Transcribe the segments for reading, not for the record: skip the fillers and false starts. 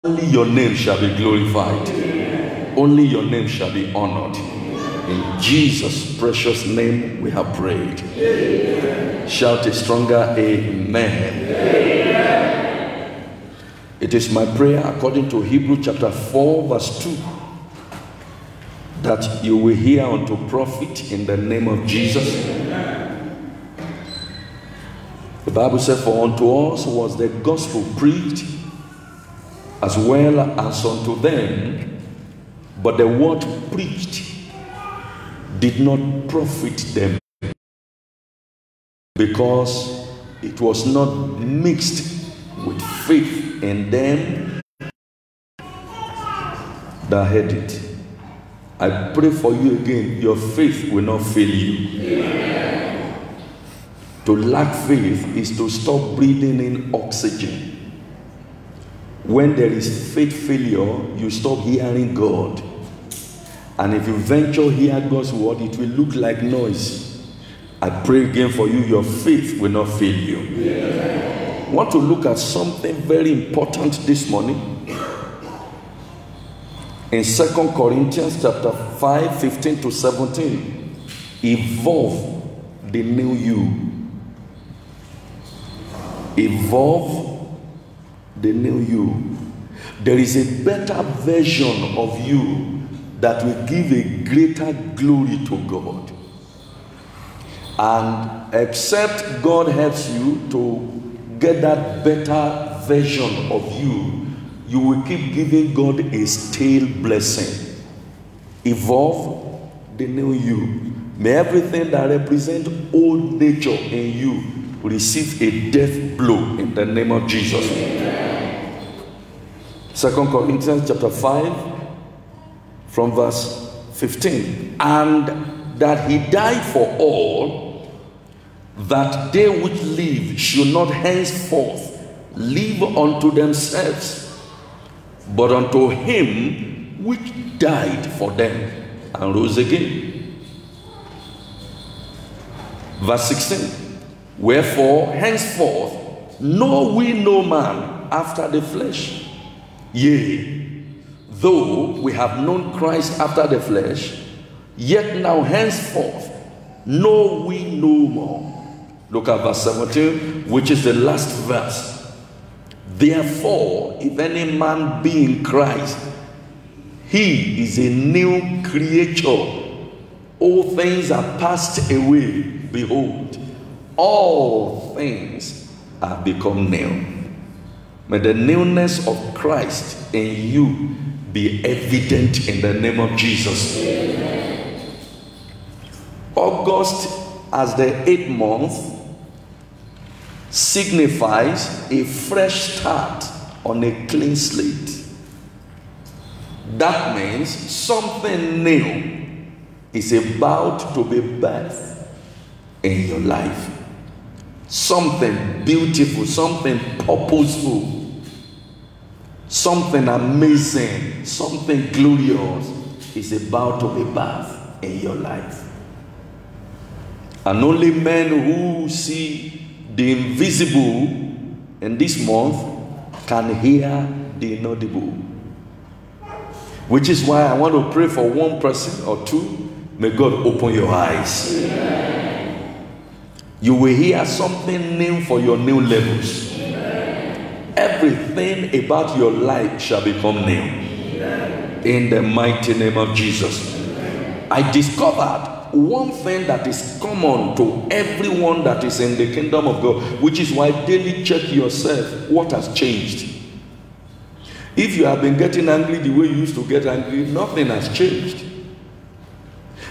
only your name shall be glorified. Only your name shall be honored. In Jesus' precious name we have prayed. Shout a stronger amen. It is my prayer, according to Hebrews chapter 4 verse 2, that you will hear unto profit in the name of Jesus. The Bible said, for unto us was the gospel preached, as well as unto them, but the word preached did not profit them, because it was not mixed with faith in them that heard it. I pray for you again, your faith will not fail you. Amen. To lack faith is to stop breathing in oxygen. When there is faith failure, you stop hearing God. And if you venture hear God's word, it will look like noise. I pray again for you, your faith will not fail you. Yeah. I want to look at something very important this morning. In 2 Corinthians chapter 5, 15 to 17. Evolve the new you. Evolve the new you. There is a better version of you that will give a greater glory to God. And except God helps you to get that better version of you, you will keep giving God a stale blessing. Evolve the new you. May everything that represents old nature in you receive a death blow in the name of Jesus. 2 Corinthians chapter 5 from verse 15. And that he died for all, that they which live should not henceforth live unto themselves, but unto him which died for them and rose again. Verse 16. Wherefore henceforth know we no man after the flesh. Yea, though we have known Christ after the flesh, yet now henceforth know we no more. Look at verse 17, which is the last verse. Therefore, if any man be in Christ, he is a new creature. All things are passed away. Behold, all things are become new. May the newness of Christ in you be evident in the name of Jesus. Amen. August, as the 8th month, signifies a fresh start on a clean slate. That means something new is about to be birthed in your life. Something beautiful, something purposeful, something amazing, something glorious is about to be birthed in your life. And only men who see the invisible in this month can hear the inaudible. Which is why I want to pray for one person or two. May God open your eyes. Amen. You will hear something new for your new levels. Amen. Everything about your life shall become new. Amen. In the mighty name of Jesus. Amen. I discovered one thing that is common to everyone that is in the kingdom of God, which is why daily check yourself what has changed. If you have been getting angry the way you used to get angry, nothing has changed.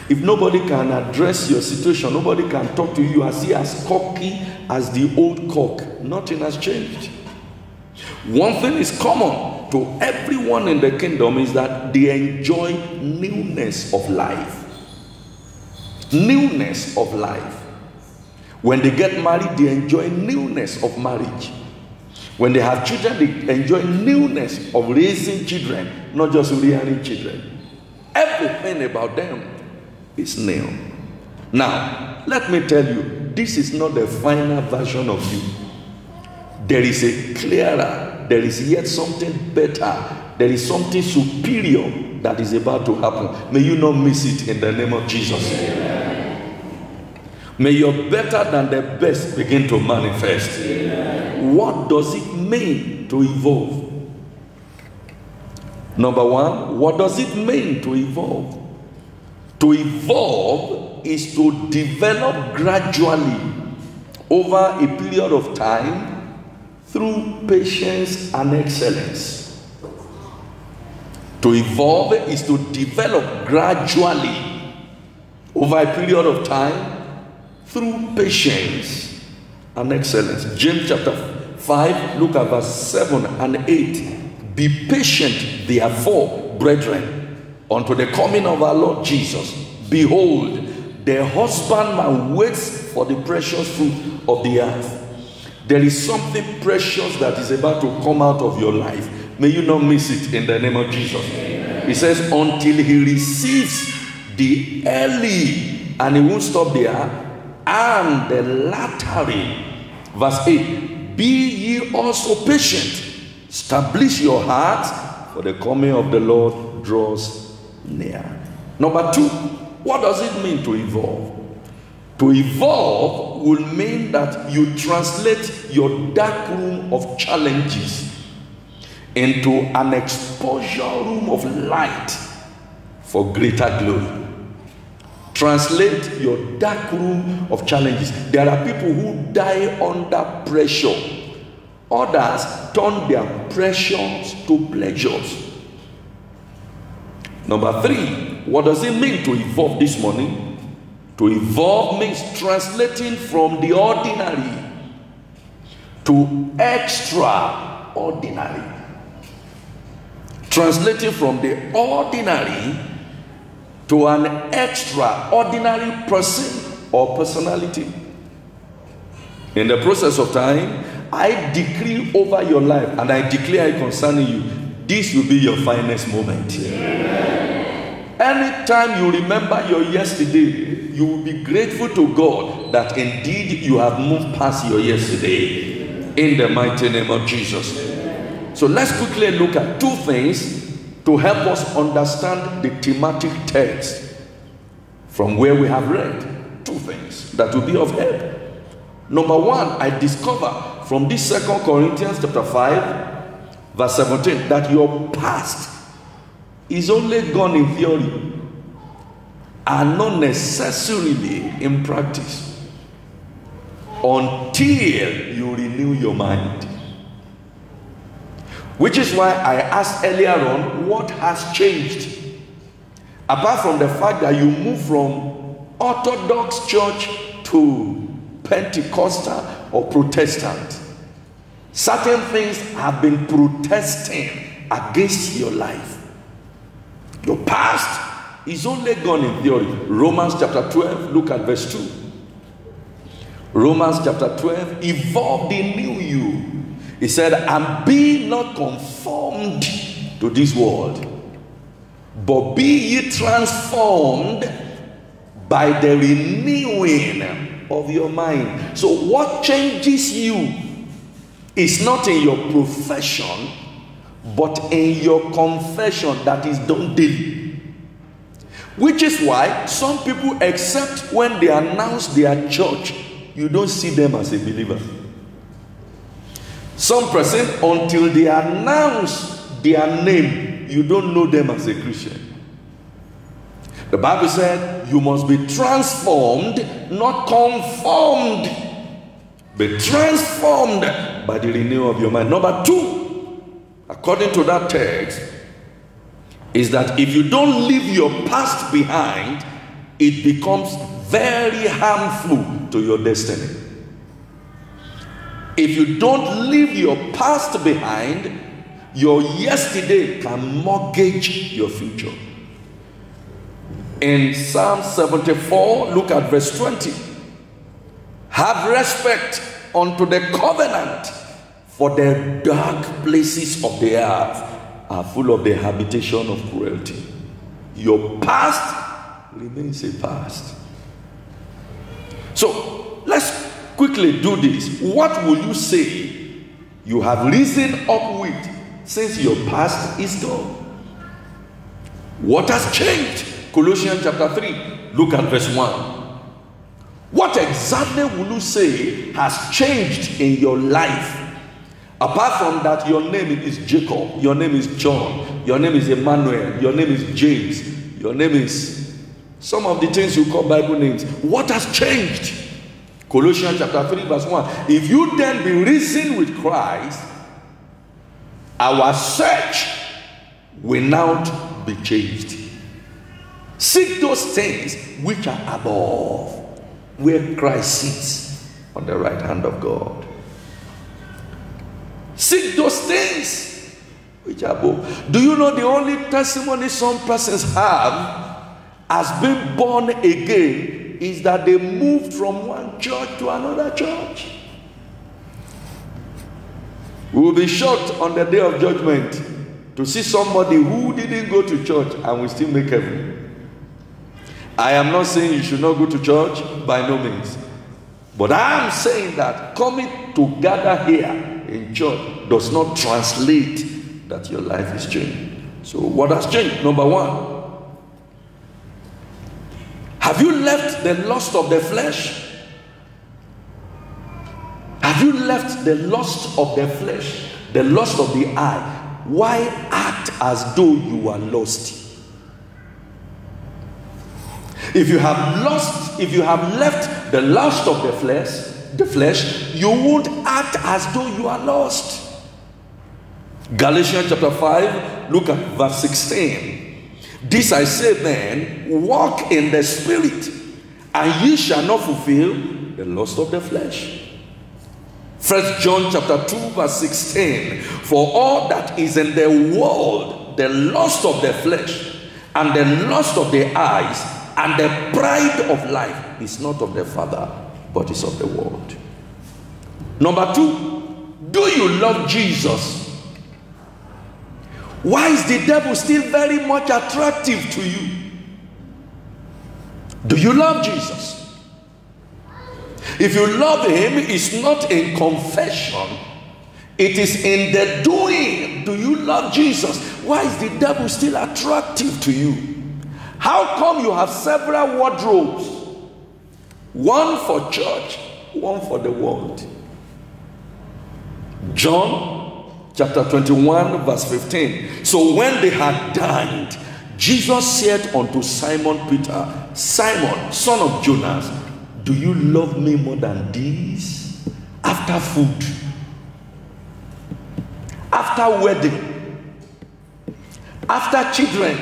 If nobody can address your situation, nobody can talk to you as cocky as the old cock, nothing has changed. One thing is common to everyone in the kingdom is that they enjoy newness of life. Newness of life. When they get married, they enjoy newness of marriage. When they have children, they enjoy newness of raising children, not just rearing children. Everything about them is new. Now, let me tell you, this is not the final version of you. There is a clearer there is yet something better. There is something superior that is about to happen. May you not miss it in the name of Jesus. May your better than the best begin to manifest. What does it mean to evolve? Number one, what does it mean to evolve? To evolve is to develop gradually over a period of time through patience and excellence. To evolve is to develop gradually over a period of time through patience and excellence. James chapter 5, look at verse 7 and 8. Be patient, therefore, brethren, unto the coming of our Lord Jesus. Behold, the husbandman waits for the precious fruit of the earth. There is something precious that is about to come out of your life. May you not miss it in the name of Jesus. He says, until he receives the early, and he won't stop there, and the latter rain. Verse 8, be ye also patient. Establish your hearts, for the coming of the Lord draws near. Number two, what does it mean to evolve? To evolve will mean that you translate your dark room of challenges into an exposure room of light for greater glory. Translate your dark room of challenges. There are people who die under pressure. Others turn their pressures to pleasures. Number three, what does it mean to evolve this morning? To evolve means translating from the ordinary to extraordinary. Translating from the ordinary to an extraordinary person or personality. In the process of time, I decree over your life and I declare it concerning you, this will be your finest moment. Anytime you remember your yesterday, you will be grateful to God that indeed you have moved past your yesterday. In the mighty name of Jesus. So let's quickly look at two things to help us understand the thematic text from where we have read. Two things that will be of help. Number one, I discover from this 2 Corinthians chapter 5 verse 17 that your past is only gone in theory and not necessarily in practice until you renew your mind. Which is why I asked earlier on, what has changed? Apart from the fact that you move from Orthodox church to Pentecostal or Protestant, certain things have been protesting against your life. Your past is only gone in theory. Romans chapter 12, look at verse 2. Romans chapter 12, evolved in you. He said, and be not conformed to this world, but be ye transformed by the renewing of your mind. So what changes you is not in your profession, but in your confession that is done daily. Which is why some people, except when they announce their church, you don't see them as a believer. Some person, until they announce their name, you don't know them as a Christian. The Bible said you must be transformed, not conformed. Be transformed by the renewal of your mind. Number two, according to that text, is that if you don't leave your past behind, it becomes very harmful to your destiny. If you don't leave your past behind, your yesterday can mortgage your future. In Psalm 74, look at verse 20. Have respect unto the covenant, for the dark places of the earth are full of the habitation of cruelty. Your past remains a past. So let's quickly do this. What will you say you have risen up with since your past is gone. What has changed? Colossians chapter 3, look at verse 1. What exactly will you say has changed in your life? Apart from that, your name is Jacob, your name is John, your name is Emmanuel, your name is James, your name is some of the things you call Bible names. What has changed? Colossians chapter 3 verse 1. If you then be risen with Christ, our search will now be changed. Seek those things which are above, where Christ sits on the right hand of God. Seek those things which are above. Do you know the only testimony some persons have as being born again is that they moved from one church to another church? We will be shocked on the day of judgment to see somebody who didn't go to church and will still make heaven. I am not saying you should not go to church, by no means. But I am saying that coming to gather here in church does not translate that your life is changed. So what has changed? Number one, have you left the lust of the flesh? Have you left the lust of the flesh, the lust of the eye? Why act as though you are lost? If you have left the lust of the flesh, you won't act as though you are lost. Galatians chapter 5, look at verse 16. This I say then, walk in the spirit, and ye shall not fulfill the lust of the flesh. 1 John chapter 2 verse 16. For all that is in the world, the lust of the flesh, and the lust of the eyes, and the pride of life is not of the Father, but is of the world. Number two, do you love Jesus? Why is the devil still very much attractive to you? Do you love Jesus? If you love him, it's not in confession, it is in the doing. Do you love Jesus? Why is the devil still attractive to you? How come you have several wardrobes? One for church, one for the world. John chapter 21 verse 15. So when they had dined, Jesus said unto Simon Peter, Simon, son of Jonas, do you love me more than these? After food, after wedding, after children,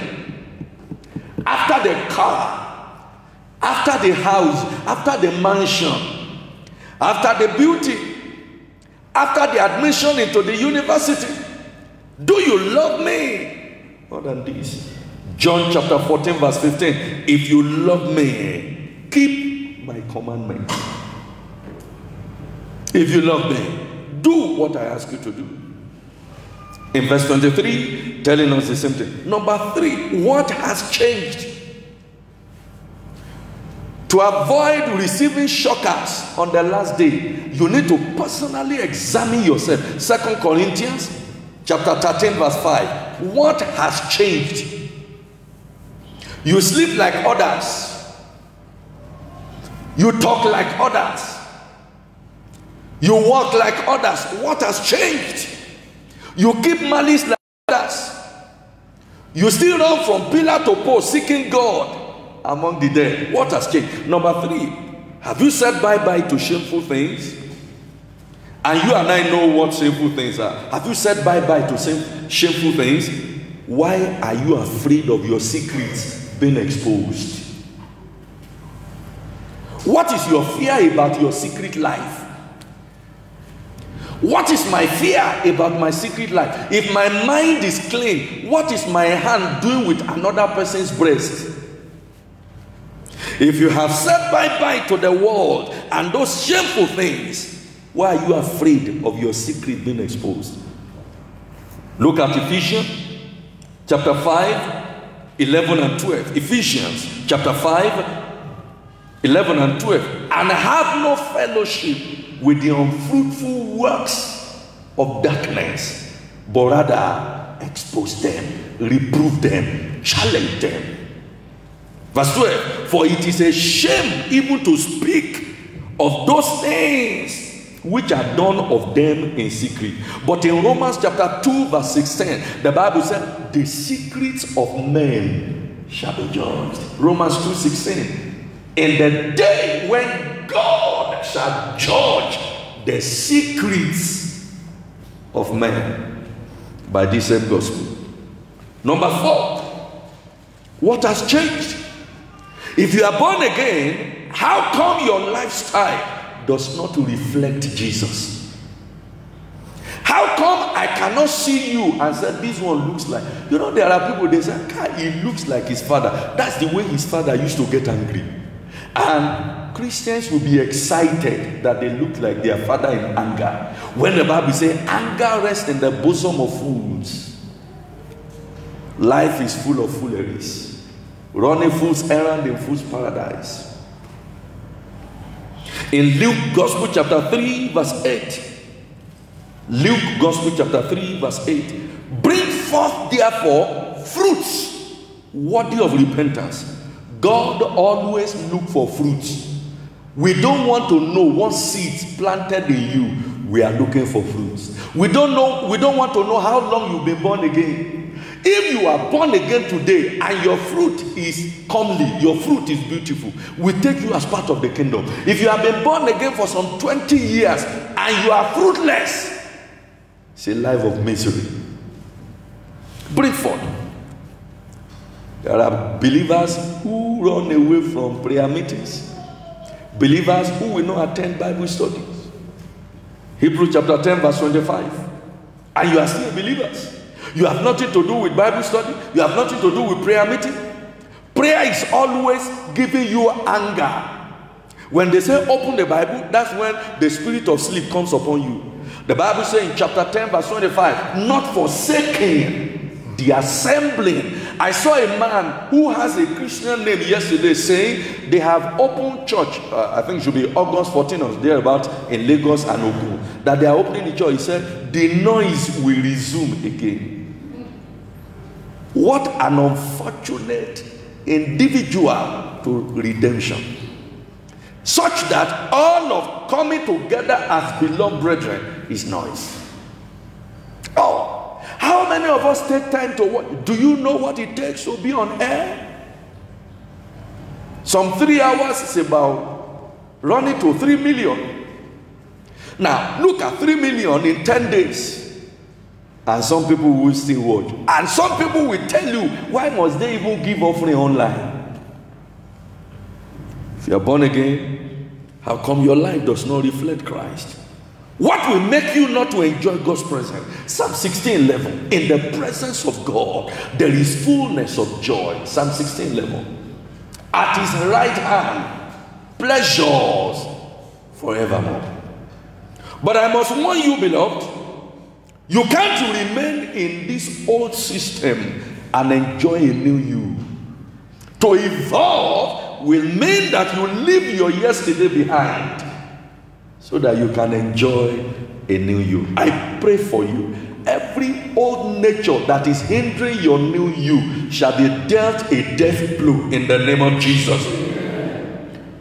after the car, after the house, after the mansion, after the beauty, after the admission into the university, do you love me more than this? John chapter 14 verse 15. If you love me, keep my commandments. If you love me, do what I ask you to do. In verse 23, telling us the same thing. Number three, what has changed? To avoid receiving shockers on the last day, you need to personally examine yourself. 2 Corinthians chapter 13 verse 5. What has changed? You sleep like others. You talk like others. You walk like others. What has changed? You keep malice like others. You still run from pillar to post seeking God among the dead. What has changed? Number three, have you said bye-bye to shameful things? And you and I know what shameful things are. Have you said bye-bye to shameful things? Why are you afraid of your secrets being exposed? What is your fear about your secret life? What is my fear about my secret life? If my mind is clean, what is my hand doing with another person's breast? If you have said bye-bye to the world and those shameful things, why are you afraid of your secret being exposed? Look at Ephesians chapter 5, 11 and 12. Ephesians chapter 5, 11 and 12. And have no fellowship with the unfruitful works of darkness, but rather expose them, reprove them, challenge them. Verse 12, for it is a shame even to speak of those things which are done of them in secret. But in Romans chapter 2 verse 16, the Bible said, the secrets of men shall be judged. Romans 2:16. In the day when God shall judge the secrets of men by this same gospel. Number 4, what has changed? If you are born again, how come your lifestyle does not reflect Jesus? How come I cannot see you and say, this one looks like, you know, there are people, they say, he looks like his father. That's the way his father used to get angry. And Christians will be excited that they look like their father in anger. When the Bible says, anger rests in the bosom of fools. Life is full of fooleries. Running fool's errand in fool's paradise. In Luke Gospel chapter 3 verse 8. Luke Gospel chapter 3 verse 8. Bring forth therefore fruits worthy of repentance. God always look for fruits. We don't want to know what seeds planted in you. We are looking for fruits. We don't want to know how long you've been born again. If you are born again today and your fruit is comely, your fruit is beautiful, we take you as part of the kingdom. If you have been born again for some 20 years and you are fruitless, it's a life of misery. Bring forth. There are believers who run away from prayer meetings. Believers who will not attend Bible studies. Hebrews chapter 10 verse 25. And you are still believers. You have nothing to do with Bible study. You have nothing to do with prayer meeting. Prayer is always giving you anger. When they say open the Bible, that's when the spirit of sleep comes upon you. The Bible says in chapter 10 verse 25, not forsaking the assembling. I saw a man who has a Christian name yesterday saying they have opened church, I think it should be August 14 or thereabout, in Lagos and Ogun, that they are opening the church. He said the noise will resume again. What an unfortunate individual to redemption, such that all of coming together as beloved brethren is noise. Oh, how many of us take time to watch? Do you know what it takes to be on air? Some 3 hours is about running to 3 million. Now look at 3 million in 10 days. And some people will still watch. And some people will tell you, why must they even give offering online? If you are born again, how come your life does not reflect Christ? What will make you not to enjoy God's presence? Psalm 16:11. In the presence of God, there is fullness of joy. Psalm 16:11. At his right hand, pleasures forevermore. But I must warn you, beloved, you can't remain in this old system and enjoy a new you. To evolve will mean that you leave your yesterday behind so that you can enjoy a new you. I pray for you. Every old nature that is hindering your new you shall be dealt a death blow in the name of Jesus.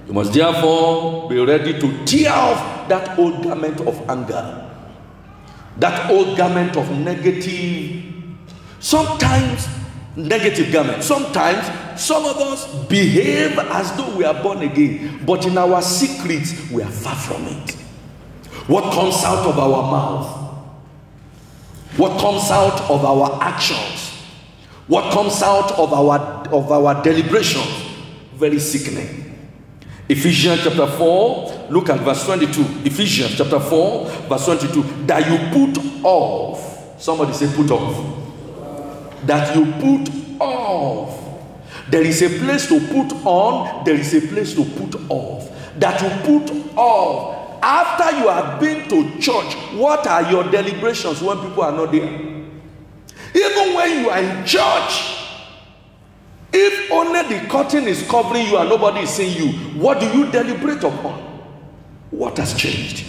You must therefore be ready to tear off that old garment of anger. That old garment of negative, sometimes negative garment. Sometimes some of us behave as though we are born again, but in our secrets we are far from it. What comes out of our mouth, what comes out of our actions, what comes out of our deliberations, very sickening. Ephesians chapter 4, look at verse 22. Ephesians chapter 4, verse 22. That you put off. Somebody say put off. That you put off. There is a place to put on. There is a place to put off. That you put off. After you have been to church, what are your deliberations when people are not there? Even when you are in church, if only the curtain is covering you and nobody is seeing you, what do you deliberate upon? What has changed?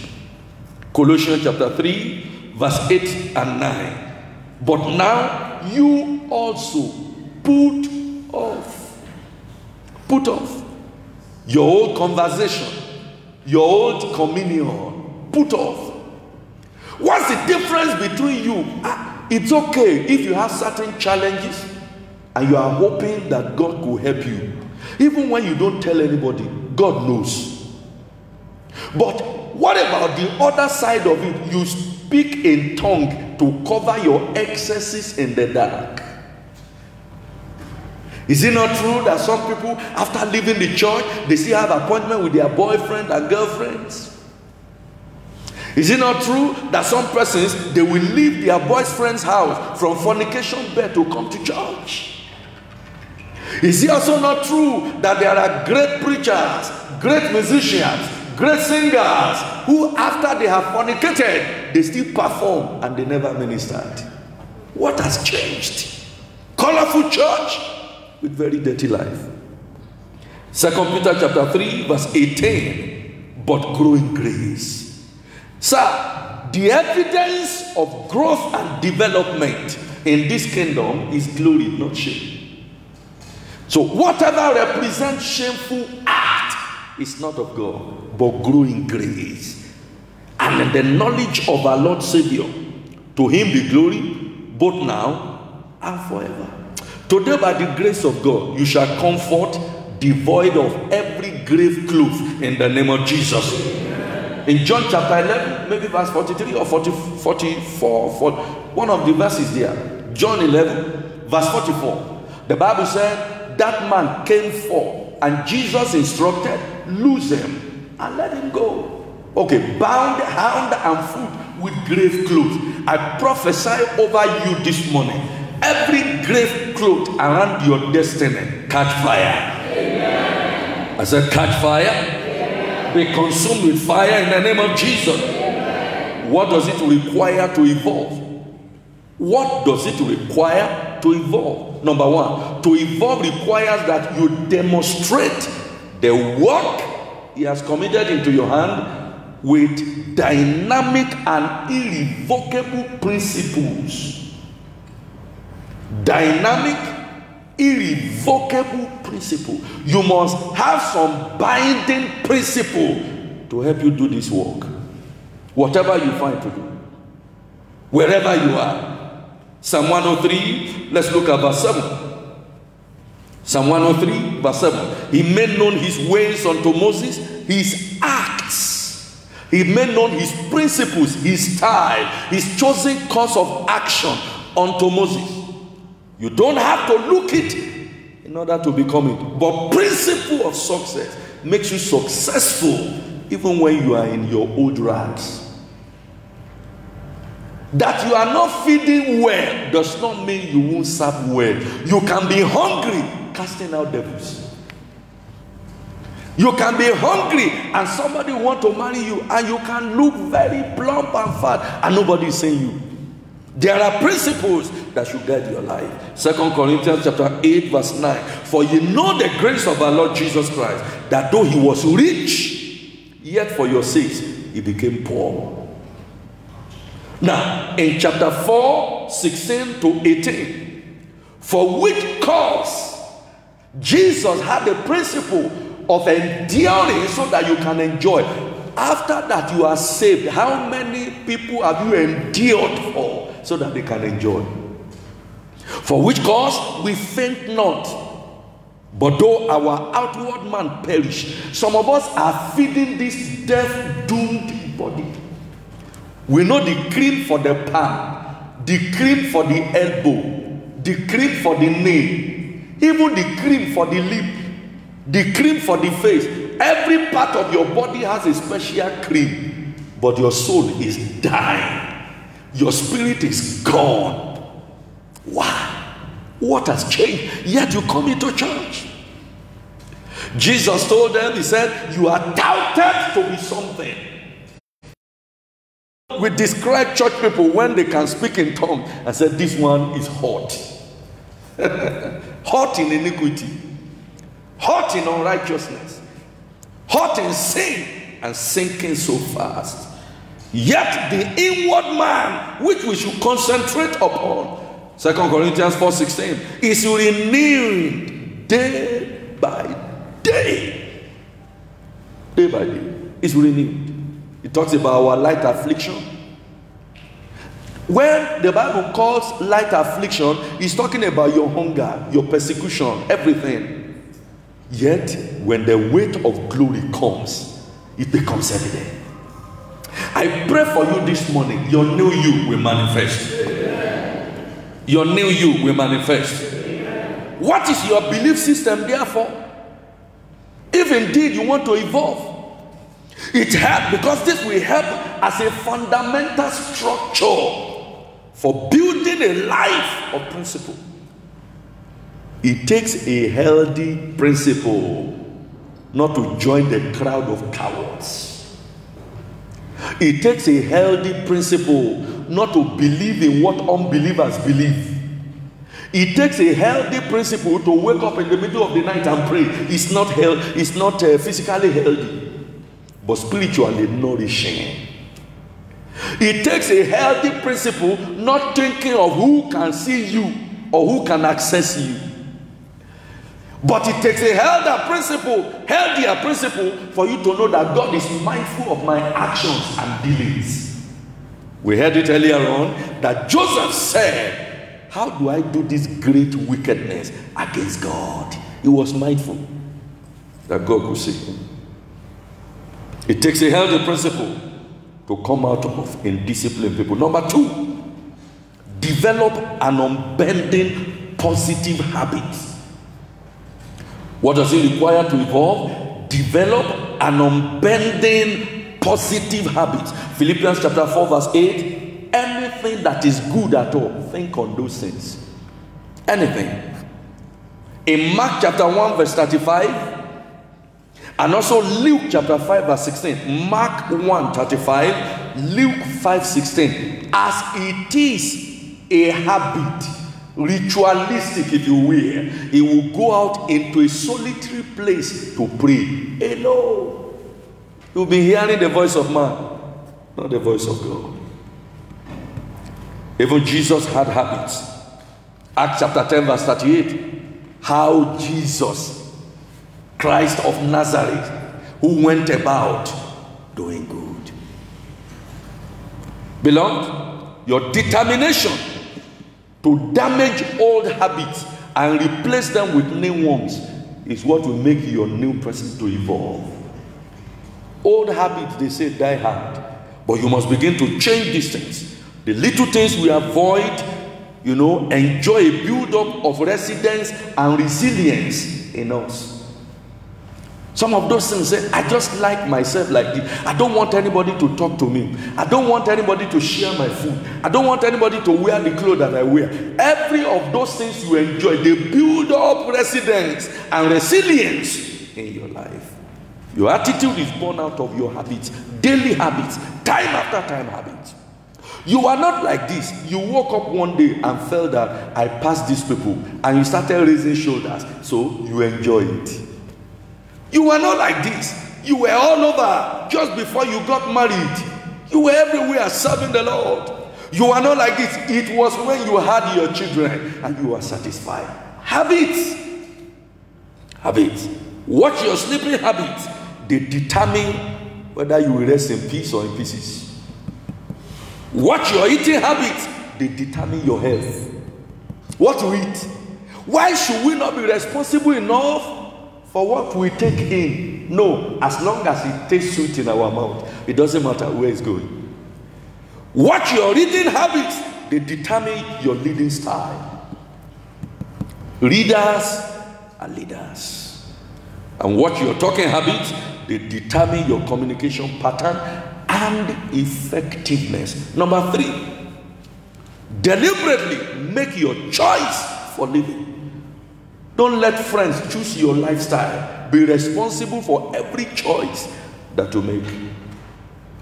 Colossians chapter 3, verse 8 and 9. But now you also put off your old conversation, your old communion. Put off. What's the difference between you? It's okay if you have certain challenges and you are hoping that God will help you. Even when you don't tell anybody, God knows. But what about the other side of it? You speak in tongue to cover your excesses in the dark. Is it not true that some people, after leaving the church, they still have appointment with their boyfriend and girlfriends? Is it not true that some persons, they will leave their boyfriend's house from fornication bed to come to church? Is it also not true that there are great preachers, great musicians, great singers who, after they have fornicated, they still perform and they never ministered? What has changed? Colorful church with very dirty life. 2 Peter chapter 3 verse 18. But grow in grace. Sir, the evidence of growth and development in this kingdom is glory, not shame. So whatever represents shameful act is not of God, but grow in grace and in the knowledge of our Lord Savior. To him be glory both now and forever. Today, by the grace of God, you shall comfort devoid of every grave cloth in the name of Jesus. In John chapter 11, maybe verse 43 or 44, one of the verses there. John 11, verse 44. The Bible said, that man came forth, and Jesus instructed, loose him and let him go. Okay, bound hand and foot with grave clothes. I prophesy over you this morning. Every grave cloth around your destiny, catch fire. Amen. I said, catch fire. Amen. Be consumed with fire in the name of Jesus. Amen. What does it require to evolve? What does it require to evolve? Number one, to evolve requires that you demonstrate the work he has committed into your hand with dynamic and irrevocable principles. Dynamic, irrevocable principle. You must have some binding principle to help you do this work. Whatever you find to do, wherever you are. Psalm 103, let's look at verse 7. Psalm 103, verse 7. He made known his ways unto Moses, his acts. He made known his principles, his style, his chosen course of action unto Moses. You don't have to look it in order to become it. But principle of success makes you successful even when you are in your old rags. That you are not feeding well does not mean you won't serve well. You can be hungry casting out devils. You can be hungry and somebody want to marry you and you can look very plump and fat and nobody is saying you. There are principles that should guide your life. 2 Corinthians chapter 8 verse 9. For you know the grace of our Lord Jesus Christ, that though he was rich, yet for your sakes he became poor. Now, in chapter 4, 16 to 18, for which cause Jesus had the principle of enduring so that you can enjoy. After that you are saved, how many people have you endured for so that they can enjoy? For which cause we faint not, but though our outward man perish. Some of us are feeding this death-doomed body. We know the cream for the palm, the cream for the elbow, the cream for the knee, even the cream for the lip, the cream for the face. Every part of your body has a special cream, but your soul is dying. Your spirit is gone. Why? What has changed? Yet you come into church. Jesus told them, he said, you are doubted to be something. We describe church people when they can speak in tongues and say, this one is hot. Hot in iniquity, hot in unrighteousness, hot in sin, and sinking so fast. Yet the inward man, which we should concentrate upon, 2 Corinthians 4:16, is renewed day by day. Day by day. It's renewed. It talks about our light affliction. When the Bible calls light affliction, it's talking about your hunger, your persecution, everything. Yet, when the weight of glory comes, it becomes evident. I pray for you this morning, your new you will manifest. Your new you will manifest. What is your belief system therefore? If indeed you want to evolve, it helps, because this will help as a fundamental structure for building a life of principle. It takes a healthy principle not to join the crowd of cowards. It takes a healthy principle not to believe in what unbelievers believe. It takes a healthy principle to wake up in the middle of the night and pray. It's not physically healthy, but spiritually nourishing. It takes a healthy principle not thinking of who can see you or who can access you. But it takes a healthier principle for you to know that God is mindful of my actions and dealings. We heard it earlier on that Joseph said, how do I do this great wickedness against God? He was mindful that God could see him. It takes a healthy principle to come out of indisciplined people. Number 2, develop an unbending positive habit. What does it require to evolve? Develop an unbending positive habit. Philippians chapter 4 verse 8. Anything that is good at all, think on those things. Anything. In Mark chapter 1 verse 35, and also Luke chapter 5 verse 16. Mark 1:35, Luke 5:16. As it is a habit, ritualistic if you will, he will go out into a solitary place to pray alone. You'll be hearing the voice of man, not the voice of God. Even Jesus had habits. Acts chapter 10 verse 38. How Jesus, Christ of Nazareth, who went about doing good. Beloved, your determination to damage old habits and replace them with new ones is what will make your new person to evolve. Old habits, they say, die hard. But you must begin to change these things. The little things we avoid, enjoy a build-up of resilience and resilience in us. Some of those things say, I just like myself like this. I don't want anybody to talk to me. I don't want anybody to share my food. I don't want anybody to wear the clothes that I wear. Every of those things you enjoy, they build up resilience and resilience in your life. Your attitude is born out of your habits, daily habits, time after time habits. You are not like this. You woke up one day and felt that I passed these people, and you started raising shoulders, so you enjoy it. You were not like this. You were all over just before you got married. You were everywhere serving the Lord. You were not like this. It was when you had your children and you were satisfied. Habits. Habits. Watch your sleeping habits. They determine whether you will rest in peace or in pieces. Watch your eating habits. They determine your health. What to eat. Why should we not be responsible enough for what we take in? No, as long as it tastes sweet in our mouth, it doesn't matter where it's going. Watch your reading habits. They determine your leading style. Readers are leaders. And watch your talking habits. They determine your communication pattern and effectiveness. Number 3, deliberately make your choice for living. Don't let friends choose your lifestyle. Be responsible for every choice that you make.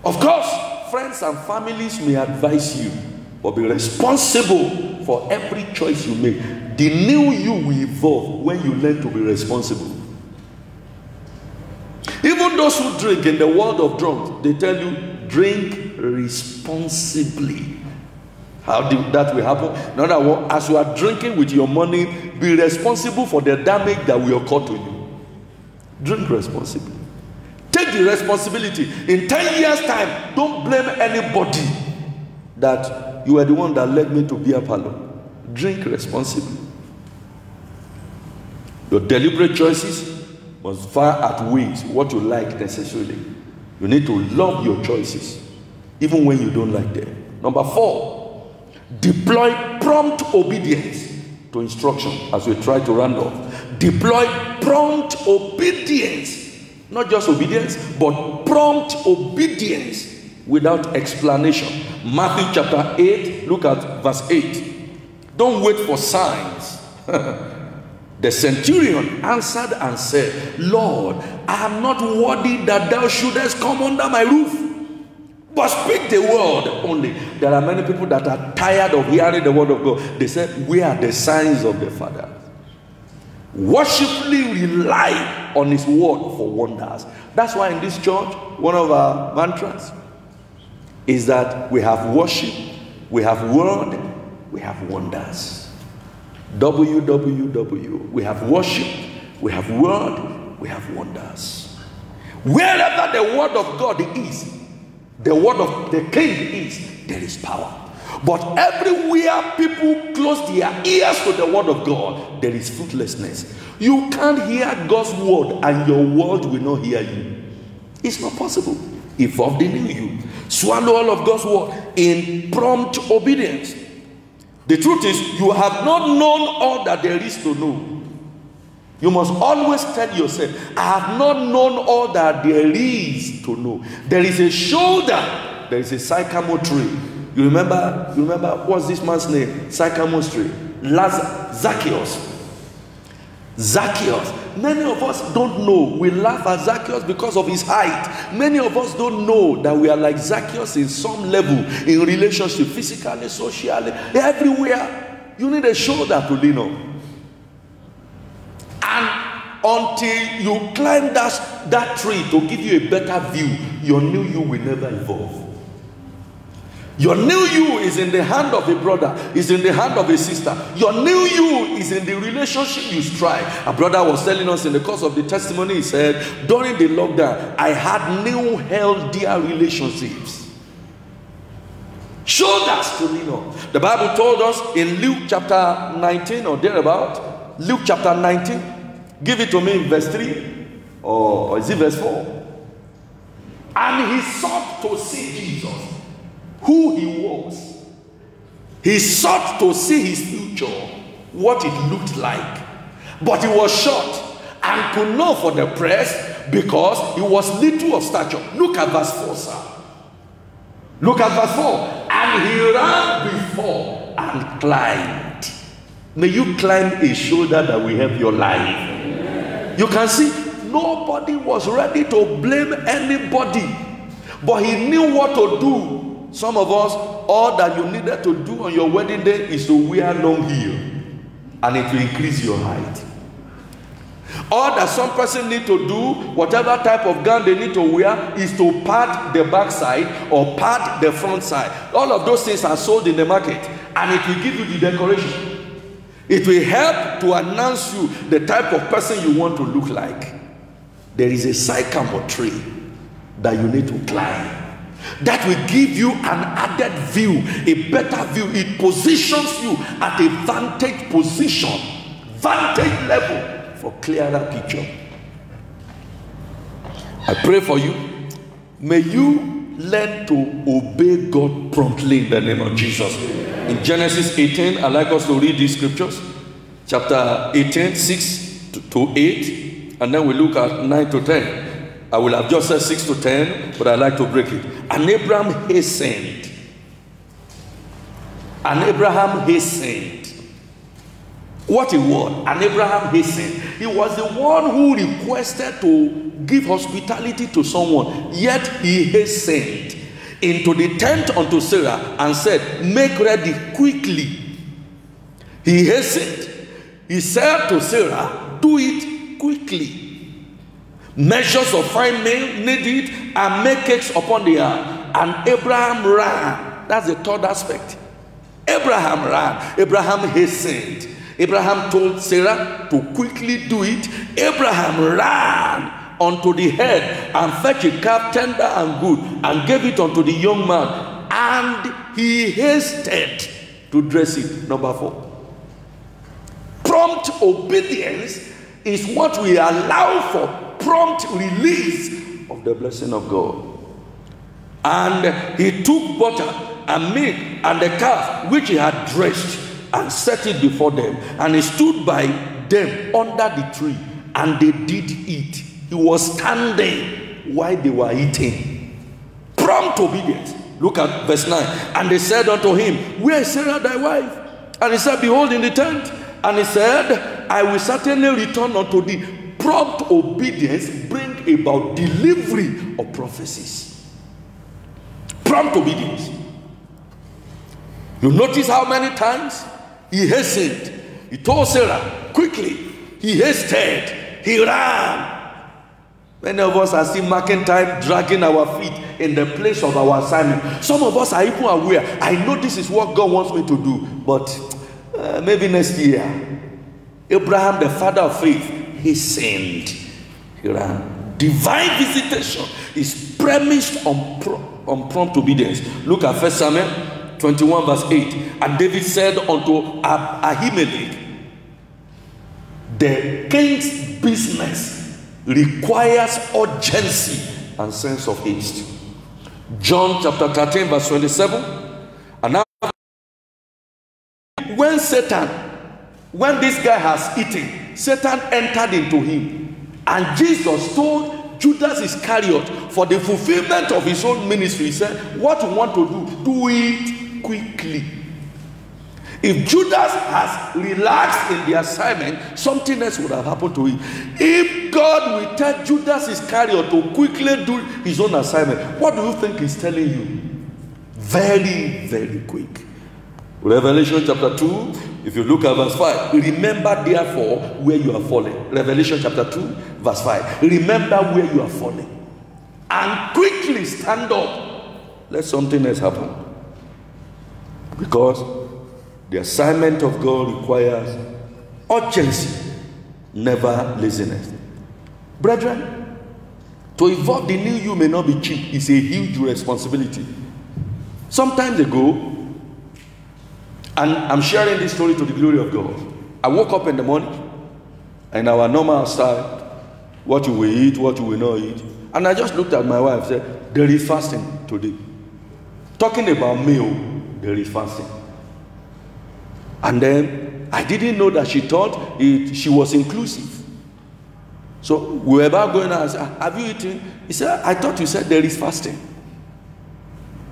Of course, friends and families may advise you, but be responsible for every choice you make. The new you will evolve when you learn to be responsible. Even those who drink in the world of drunks, they tell you, drink responsibly. How did that will happen? In other words, as you are drinking with your money, be responsible for the damage that will occur to you. Drink responsibly. Take the responsibility. In 10 years' time, don't blame anybody that you are the one that led me to beer parlor. Drink responsibly. Your deliberate choices must far outweigh what you like necessarily. You need to love your choices, even when you don't like them. Number 4, deploy prompt obedience to instruction. As we try to round off, deploy prompt obedience. Not just obedience, but prompt obedience without explanation. Matthew chapter 8, look at verse 8. Don't wait for signs. The centurion answered and said, Lord, I am not worthy that thou shouldest come under my roof, but speak the word only. There are many people that are tired of hearing the word of God. They said, we are the signs of the Father. Worshipfully rely on his word for wonders. That's why in this church, one of our mantras is that we have worship, we have word, we have wonders. WWW. We have worship, we have word, we have wonders. Wherever the word of God is, the word of the king is, there is power. But everywhere people close their ears to the word of God, there is fruitlessness. You can't hear God's word and your word will not hear you. It's not possible. If they knew you, swallow all of God's word in prompt obedience. The truth is, you have not known all that there is to know. You must always tell yourself, I have not known all that there is to know. There is a shoulder, there is a sycamore tree. You remember what's this man's name? Sycamore tree. Zacchaeus. Zacchaeus. Many of us don't know. We laugh at Zacchaeus because of his height. Many of us don't know that we are like Zacchaeus in some level, in relationship, physically, socially, everywhere. You need a shoulder to lean on. And until you climb that tree to give you a better view, your new you will never evolve. Your new you is in the hand of a brother, is in the hand of a sister. Your new you is in the relationship you strive. A brother was telling us in the course of the testimony, he said, during the lockdown, I had new healthier relationships. Shoulders to lean on. The Bible told us in Luke chapter 19 or thereabout, Luke chapter 19, give it to me in verse 3, or is it verse 4? And he sought to see Jesus, who he was. He sought to see his future, what it looked like. But he was short and could not for the press because he was little of stature. Look at verse 4, sir. Look at verse 4. And he ran before and climbed. May you climb a shoulder that will help your life. You can see, nobody was ready to blame anybody, but he knew what to do. Some of us, all that you needed to do on your wedding day is to wear long heel, and it will increase your height. All that some person need to do, whatever type of gown they need to wear, is to pad the back side or pad the front side. All of those things are sold in the market, and it will give you the decoration. It will help to announce you the type of person you want to look like. There is a sycamore tree that you need to climb. That will give you an added view, a better view. It positions you at a vantage position, vantage level for clearer picture. I pray for you. May you learn to obey God promptly in the name of Jesus. In Genesis 18, I'd like us to read these scriptures. Chapter 18, 6 to 8, and then we look at 9 to 10. I will have just said 6 to 10, but I'd like to break it. And Abraham hastened. And Abraham hastened. What a word. And Abraham hastened. He was the one who requested to give hospitality to someone, yet he hastened into the tent unto Sarah and said, make ready quickly. He hastened. He said to Sarah, do it quickly. Measures of fine meal, knead it, and make cakes upon the earth. and Abraham ran. That's the third aspect. Abraham ran. Abraham hastened. Abraham told Sarah to quickly do it. Abraham ran unto the head and fetched a calf tender and good and gave it unto the young man, and he hasted to dress it. Number 4. Prompt obedience is what we allow for prompt release of the blessing of God. And he took butter and milk and the calf which he had dressed and set it before them, and he stood by them under the tree, and they did eat. He was standing while they were eating. Prompt obedience. Look at verse 9. And they said unto him, Where is Sarah thy wife? And he said, Behold, in the tent. And he said, I will certainly return unto thee. Prompt obedience bring about delivery of prophecies. Prompt obedience. You notice how many times he hastened. He told Sarah quickly. He hasted. He ran. Many of us are still marking time, dragging our feet in the place of our assignment. Some of us are even aware. I know this is what God wants me to do, but maybe next year. Abraham, the father of faith, hastened. He ran. Divine visitation is premised on prompt obedience. Look at 1 Samuel 21 verse 8. And David said unto Ahimelech, the king's business requires urgency and sense of haste. John chapter 13 verse 27. And now when this guy has eaten, Satan entered into him, and Jesus told Judas Iscariot, for the fulfillment of his own ministry, he said, what you want to do it quickly. If Judas has relaxed in the assignment, something else would have happened to him. If God will tell Judas Iscariot to quickly do his own assignment, what do you think he's telling you? Very, very quick. Revelation chapter 2, if you look at verse 5, remember therefore where you are falling. Revelation chapter 2, verse 5. Remember where you are falling, and quickly stand up. Let something else happen. Because the assignment of God requires urgency, never laziness. Brethren, to evolve the new you may not be cheap. It's a huge responsibility. Some time ago, and I'm sharing this story to the glory of God. I woke up in the morning, and our normal style, what you will eat, what you will not eat. And I just looked at my wife and said, there is fasting today. Talking about meal, there is fasting. And then I didn't know that she thought she was inclusive. So we were about going and said, have you eaten? He said, I thought you said there is fasting.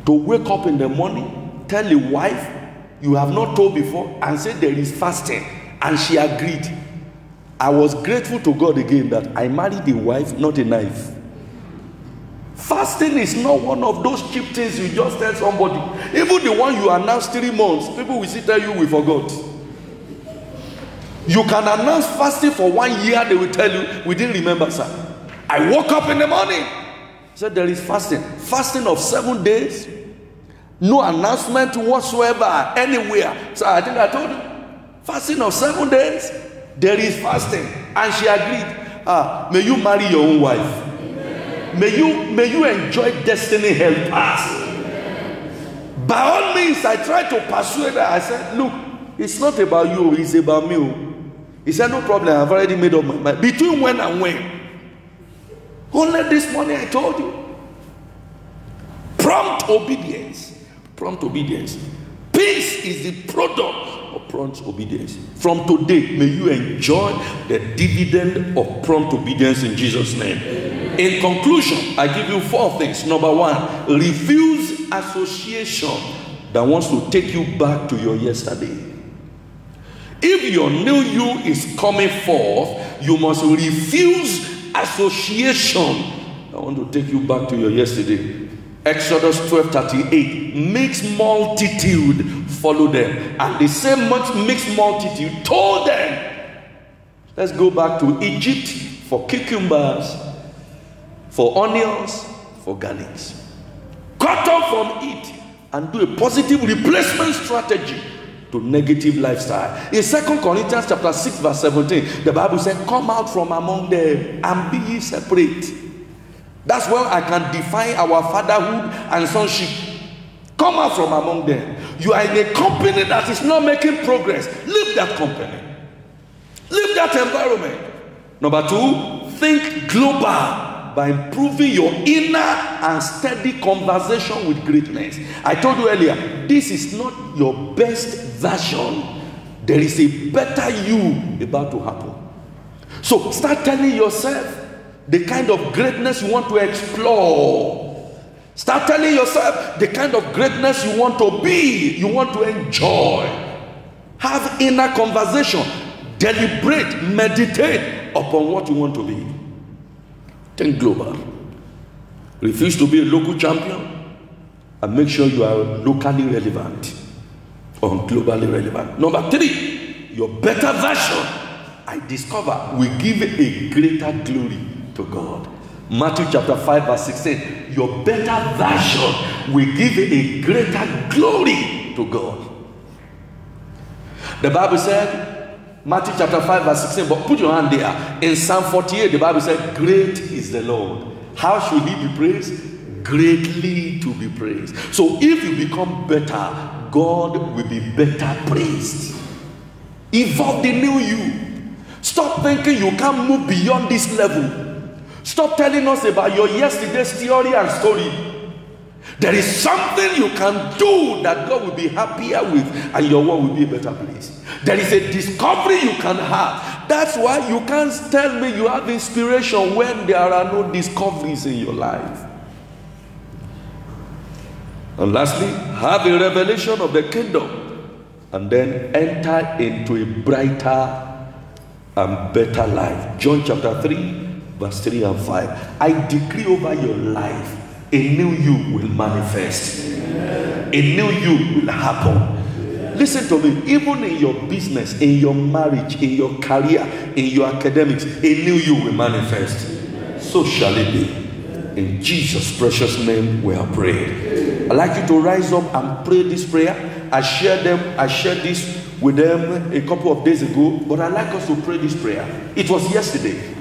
To wake up in the morning, tell a wife you have not told before, and say there is fasting, and she agreed. I was grateful to God again that I married a wife, not a knife. Fasting is not one of those cheap things you just tell somebody. Even the one you announced 3 months, people will still tell you we forgot. You can announce fasting for 1 year, they will tell you we didn't remember, sir. I woke up in the morning, said there is fasting. Fasting of 7 days. No announcement whatsoever anywhere. So I think I told you. Fasting of 7 days. There is fasting. And she agreed. May you marry your own wife. Amen. May you enjoy destiny helpers. Amen. By all means, I tried to persuade her. I said, look, it's not about you, it's about me. He said, no problem, I've already made up my mind. Between when and when? Only this morning I told you. Prompt obedience. Prompt obedience. Peace is the product of prompt obedience. From today, may you enjoy the dividend of prompt obedience in Jesus' name. Amen. In conclusion, I give you 4 things. Number 1, refuse association that wants to take you back to your yesterday. If your new you is coming forth, you must refuse association that want to take you back to your yesterday. Exodus 12:38, mixed multitude follow them, and the same mixed multitude told them, let's go back to Egypt for cucumbers, for onions, for garlics. cut off from it and do a positive replacement strategy to negative lifestyle. In 2 Corinthians chapter 6 verse 17, the Bible said, come out from among them and be ye separate. That's where I can define our fatherhood and sonship. Come out from among them. You are in a company that is not making progress. Leave that company. Leave that environment. Number 2, think global by improving your inner and steady conversation with greatness. I told you earlier, this is not your best version. There is a better you about to happen. So start telling yourself the kind of greatness you want to explore. Start telling yourself the kind of greatness you want to be, you want to enjoy. Have inner conversation. Deliberate, meditate upon what you want to be. Think global. Refuse to be a local champion and make sure you are locally relevant or globally relevant. Number 3, your better version, I discover, will give a greater glory to God. Matthew chapter 5 verse 16, your better version will give a greater glory to God. The Bible said, Matthew chapter 5 verse 16, but put your hand there. In Psalm 48, the Bible said, great is the Lord. How should he be praised? Greatly to be praised. So if you become better, God will be better praised. Evolve the new you. Stop thinking you can't move beyond this level. Stop telling us about your yesterday's theory and story. There is something you can do that God will be happier with, and your world will be a better place. There is a discovery you can have. That's why you can't tell me you have inspiration when there are no discoveries in your life. And lastly, have a revelation of the kingdom and then enter into a brighter and better life. John chapter 3 verse 3 and 5. I decree over your life, a new you will manifest. A new you will happen. Listen to me, even in your business, in your marriage, in your career, in your academics, a new you will manifest. So shall it be. In Jesus' precious name we are prayed. I'd like you to rise up and pray this prayer. I shared this with them a couple of days ago, but I'd like us to pray this prayer. It was yesterday.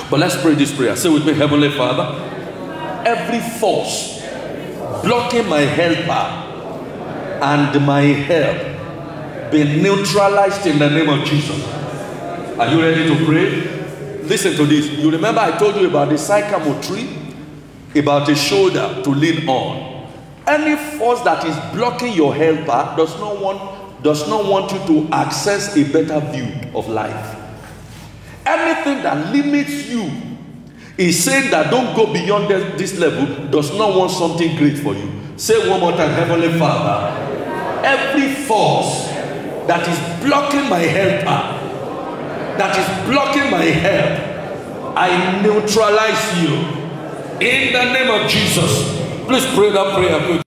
But let's pray this prayer. Say with me, Heavenly Father, every force blocking my helper and my help be neutralized in the name of Jesus. Are you ready to pray? Listen to this. You remember I told you about the sycamore tree, about a shoulder to lean on. Any force that is blocking your helper does not want you to access a better view of life. Anything that limits you is saying that don't go beyond this level, does not want something great for you. Say one more time, Heavenly Father, every force that is blocking my helper, that is blocking my help, I neutralize you in the name of Jesus. Please pray that prayer.